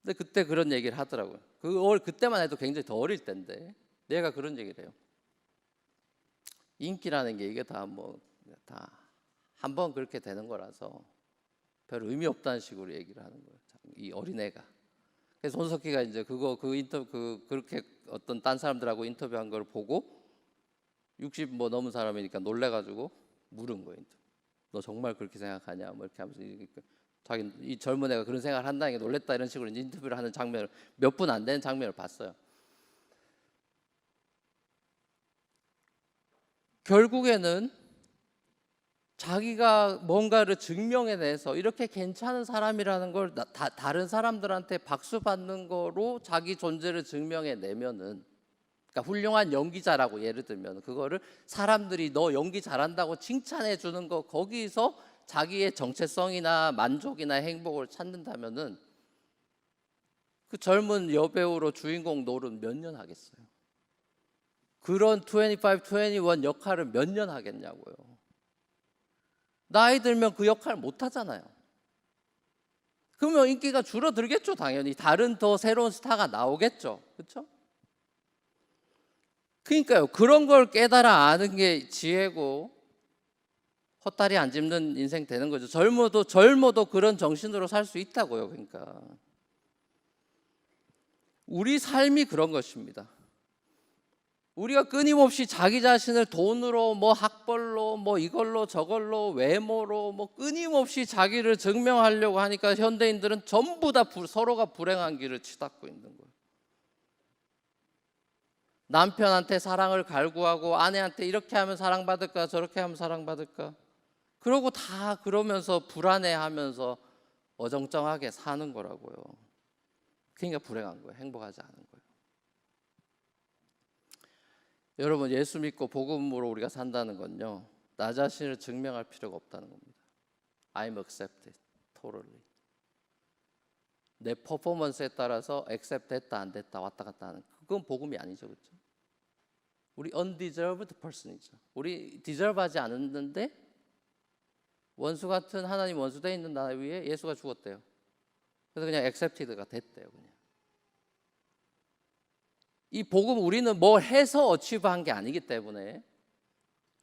근데 그때 그런 얘기를 하더라고요. 그때만 해도 굉장히 더 어릴 때인데 얘가 그런 얘기를 해요. 인기라는 게 이게 다 뭐 다 한 번 그렇게 되는 거라서 별 의미 없다는 식으로 얘기를 하는 거예요. 이 어린애가. 그래서 손석희가 이제 그렇게 어떤 딴 사람들하고 인터뷰한 걸 보고 60 뭐 넘은 사람이니까 놀래가지고 물은 거예요. 너 정말 그렇게 생각하냐? 뭐 이렇게 하면서 자기 이 젊은 애가 그런 생각을 한다는 게 놀랬다 이런 식으로 인터뷰를 하는 장면을 몇 분 안 되는 장면을 봤어요. 결국에는 자기가 뭔가를 증명해내서 이렇게 괜찮은 사람이라는 걸 다른 사람들한테 박수 받는 거로 자기 존재를 증명해내면은, 그러니까 훌륭한 연기자라고 예를 들면 그거를 사람들이 너 연기 잘한다고 칭찬해 주는 거, 거기서 자기의 정체성이나 만족이나 행복을 찾는다면은 그 젊은 여배우로 주인공 노릇 몇 년 하겠어요? 그런 25, 21 역할을 몇 년 하겠냐고요. 나이 들면 그 역할 못 하잖아요. 그러면 인기가 줄어들겠죠, 당연히. 다른 더 새로운 스타가 나오겠죠. 그렇죠? 그러니까요. 그런 걸 깨달아 아는 게 지혜고 헛다리 안 짚는 인생 되는 거죠. 젊어도 그런 정신으로 살 수 있다고요. 그러니까 우리 삶이 그런 것입니다. 우리가 끊임없이 자기 자신을 돈으로 뭐 학벌로 뭐 이걸로 저걸로 외모로 뭐 끊임없이 자기를 증명하려고 하니까 현대인들은 전부 다 서로가 불행한 길을 치닫고 있는 거예요. 남편한테 사랑을 갈구하고 아내한테 이렇게 하면 사랑받을까 저렇게 하면 사랑받을까 그러고 다 그러면서 불안해하면서 어정쩡하게 사는 거라고요. 그러니까 불행한 거예요. 행복하지 않은 거예요. 여러분, 예수 믿고 복음으로 우리가 산다는 건요, 나 자신을 증명할 필요가 없다는 겁니다. I'm accepted, totally. 내 퍼포먼스에 따라서 accept 됐다 안 됐다 왔다 갔다 하는, 그건 복음이 아니죠. 그렇죠? 우리 undeserved person이죠. 우리 deserve하지 않았는데 원수 같은 하나님 원수되어 있는 나 위에 예수가 죽었대요. 그래서 그냥 accepted가 됐대요. 그냥. 이 복음 우리는 뭘 해서 어치브한 게 아니기 때문에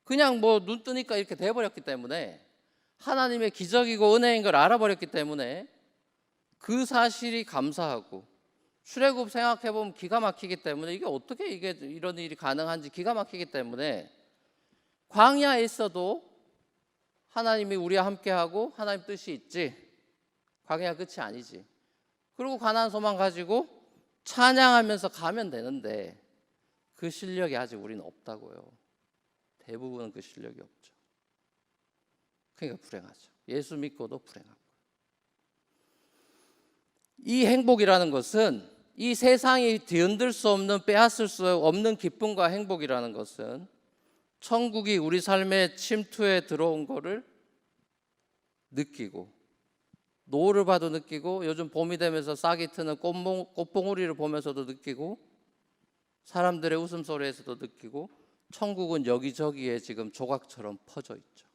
그냥 뭐 눈 뜨니까 이렇게 돼버렸기 때문에 하나님의 기적이고 은혜인 걸 알아버렸기 때문에 그 사실이 감사하고 출애굽 생각해보면 기가 막히기 때문에 이게 어떻게 이런 일이 가능한지 기가 막히기 때문에 광야에 있어도 하나님이 우리와 함께하고 하나님 뜻이 있지 광야 끝이 아니지. 그리고 가나안 소망 가지고 찬양하면서 가면 되는데 그 실력이 아직 우리는 없다고요. 대부분은 그 실력이 없죠. 그러니까 불행하죠. 예수 믿고도 불행한 거예요. 이 행복이라는 것은 이 세상이 뒤흔들 수 없는 빼앗을 수 없는 기쁨과 행복이라는 것은 천국이 우리 삶의 침투에 들어온 거를 느끼고 노을을 봐도 느끼고 요즘 봄이 되면서 싹이 트는 꽃봉오리를 보면서도 느끼고 사람들의 웃음소리에서도 느끼고 천국은 여기저기에 지금 조각처럼 퍼져 있죠.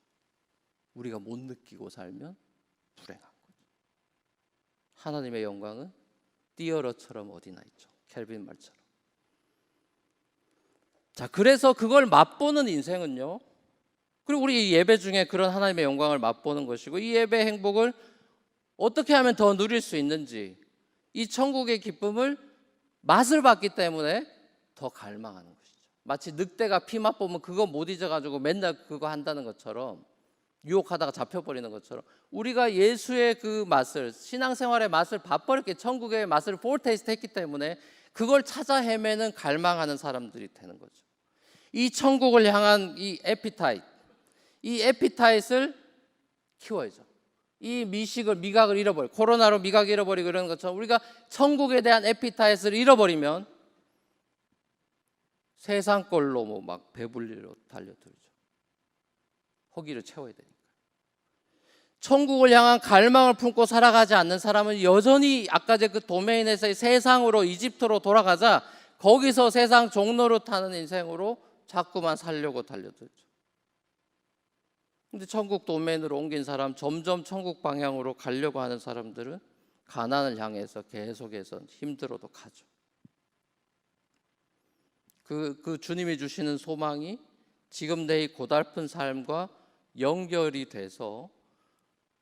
우리가 못 느끼고 살면 불행한 거죠. 하나님의 영광은 띠어러처럼 어디나 있죠. 켈빈 말처럼. 자, 그래서 그걸 맛보는 인생은요. 그리고 우리 예배 중에 그런 하나님의 영광을 맛보는 것이고 이 예배의 행복을 어떻게 하면 더 누릴 수 있는지 이 천국의 기쁨을 맛을 봤기 때문에 더 갈망하는 것이죠. 마치 늑대가 피 맛보면 그거 못 잊어가지고 맨날 그거 한다는 것처럼 유혹하다가 잡혀버리는 것처럼 우리가 예수의 그 맛을 신앙생활의 맛을 봐버렸기 천국의 맛을 포테이스트 했기 때문에 그걸 찾아 헤매는 갈망하는 사람들이 되는 거죠. 이 천국을 향한 이 에피타잇을 키워야죠. 이 미각을 잃어버려 코로나로 미각 잃어버리고 그러는 것처럼 우리가 천국에 대한 에피타잇을 잃어버리면 세상 걸로 뭐 막 배불리로 달려들죠. 허기를 채워야 되니까. 천국을 향한 갈망을 품고 살아가지 않는 사람은 여전히 아까 그 도메인에서의 세상으로 이집트로 돌아가자 거기서 세상 종로를 타는 인생으로 자꾸만 살려고 달려들죠. 근데 천국 도메인으로 옮긴 사람, 점점 천국 방향으로 가려고 하는 사람들은 가난을 향해서 계속해서 힘들어도 가죠. 그 주님이 주시는 소망이 지금 내 이 고달픈 삶과 연결이 돼서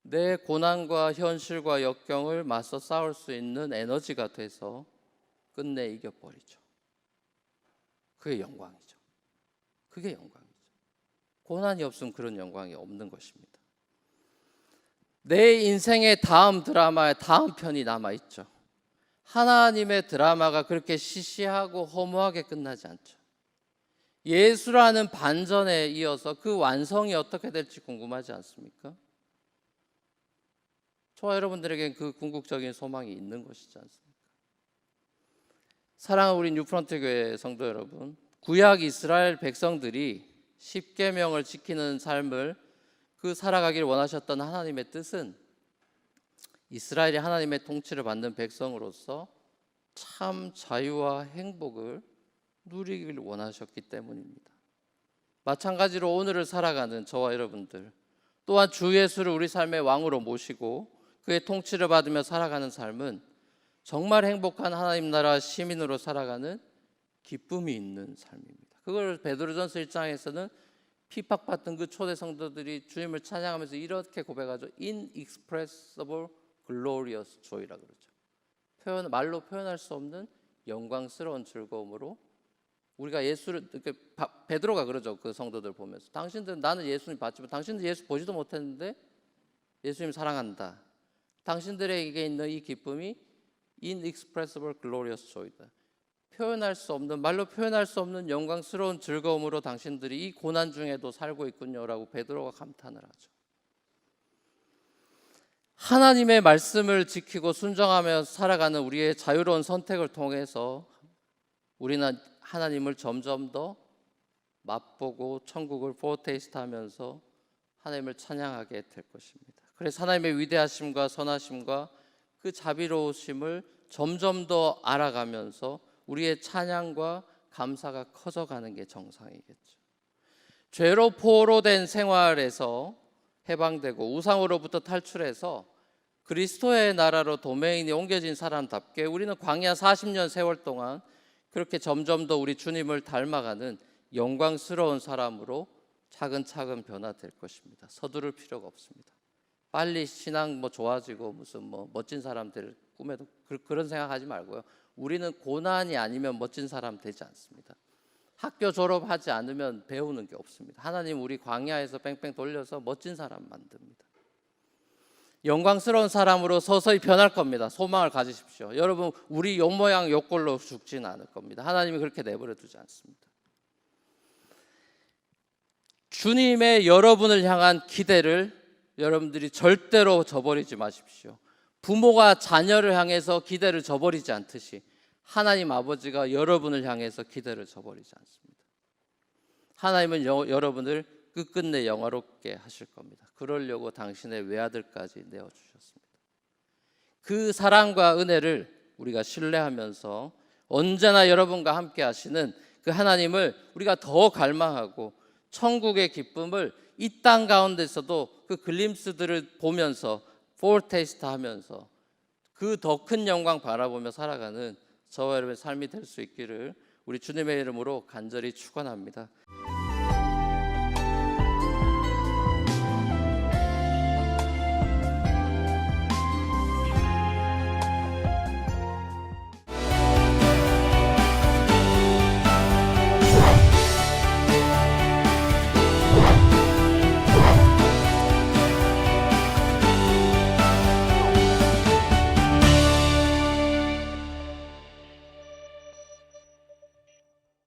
내 고난과 현실과 역경을 맞서 싸울 수 있는 에너지가 돼서 끝내 이겨버리죠. 그게 영광이죠. 그게 영광이죠. 고난이 없으면 그런 영광이 없는 것입니다. 내 인생의 다음 드라마의 다음 편이 남아있죠. 하나님의 드라마가 그렇게 시시하고 허무하게 끝나지 않죠. 예수라는 반전에 이어서 그 완성이 어떻게 될지 궁금하지 않습니까? 저와 여러분들에게 그 궁극적인 소망이 있는 것이지 않습니까? 사랑하는 우리 뉴프런트 교회 성도 여러분, 구약 이스라엘 백성들이 십계명을 지키는 삶을 살아가길 원하셨던 하나님의 뜻은 이스라엘이 하나님의 통치를 받는 백성으로서 참 자유와 행복을 누리길 원하셨기 때문입니다. 마찬가지로 오늘을 살아가는 저와 여러분들 또한 주 예수를 우리 삶의 왕으로 모시고 그의 통치를 받으며 살아가는 삶은 정말 행복한 하나님 나라 시민으로 살아가는 기쁨이 있는 삶입니다. 그걸 베드로전서 1장에서는 핍박받던 그 초대 성도들이 주님을 찬양하면서 이렇게 고백하죠. Inexpressible glorious joy라 그러죠. 말로 표현할 수 없는 영광스러운 즐거움으로 우리가 예수를 이렇게 베드로가 그러죠. 그 성도들 보면서 당신들은 나는 예수님 봤지만 당신들 예수 보지도 못했는데 예수님 사랑한다. 당신들에게 있는 이 기쁨이 inexpressible glorious joy다. 표현할 수 없는 말로 표현할 수 없는 영광스러운 즐거움으로 당신들이 이 고난 중에도 살고 있군요라고 베드로가 감탄을 하죠. 하나님의 말씀을 지키고 순종하며 살아가는 우리의 자유로운 선택을 통해서 우리는 하나님을 점점 더 맛보고 천국을 포테이스트하면서 하나님을 찬양하게 될 것입니다. 그래서 하나님의 위대하심과 선하심과 그 자비로우심을 점점 더 알아가면서 우리의 찬양과 감사가 커져가는 게 정상이겠죠. 죄로 포로된 생활에서 해방되고 우상으로부터 탈출해서 그리스도의 나라로 도메인이 옮겨진 사람답게 우리는 광야 40년 세월 동안 그렇게 점점 더 우리 주님을 닮아가는 영광스러운 사람으로 차근차근 변화될 것입니다. 서두를 필요가 없습니다. 빨리 신앙 좋아지고 무슨 멋진 사람들 꿈에도 그런 생각하지 말고요. 우리는 고난이 아니면 멋진 사람 되지 않습니다. 학교 졸업하지 않으면 배우는 게 없습니다. 하나님 우리 광야에서 뺑뺑 돌려서 멋진 사람 만듭니다. 영광스러운 사람으로 서서히 변할 겁니다. 소망을 가지십시오. 여러분 우리 요 모양 요 꼴로 죽지는 않을 겁니다. 하나님이 그렇게 내버려 두지 않습니다. 주님의 여러분을 향한 기대를 여러분들이 절대로 저버리지 마십시오. 부모가 자녀를 향해서 기대를 저버리지 않듯이 하나님 아버지가 여러분을 향해서 기대를 저버리지 않습니다. 하나님은 여러분을 끝끝내 영화롭게 하실 겁니다. 그러려고 당신의 외아들까지 내어주셨습니다. 그 사랑과 은혜를 우리가 신뢰하면서 언제나 여러분과 함께 하시는 그 하나님을 우리가 더 갈망하고 천국의 기쁨을 이 땅 가운데서도 그 글림스들을 보면서 포테이스트 하면서 그 더 큰 영광 바라보며 살아가는 저와 여러분의 삶이 될 수 있기를 우리 주님의 이름으로 간절히 축원합니다.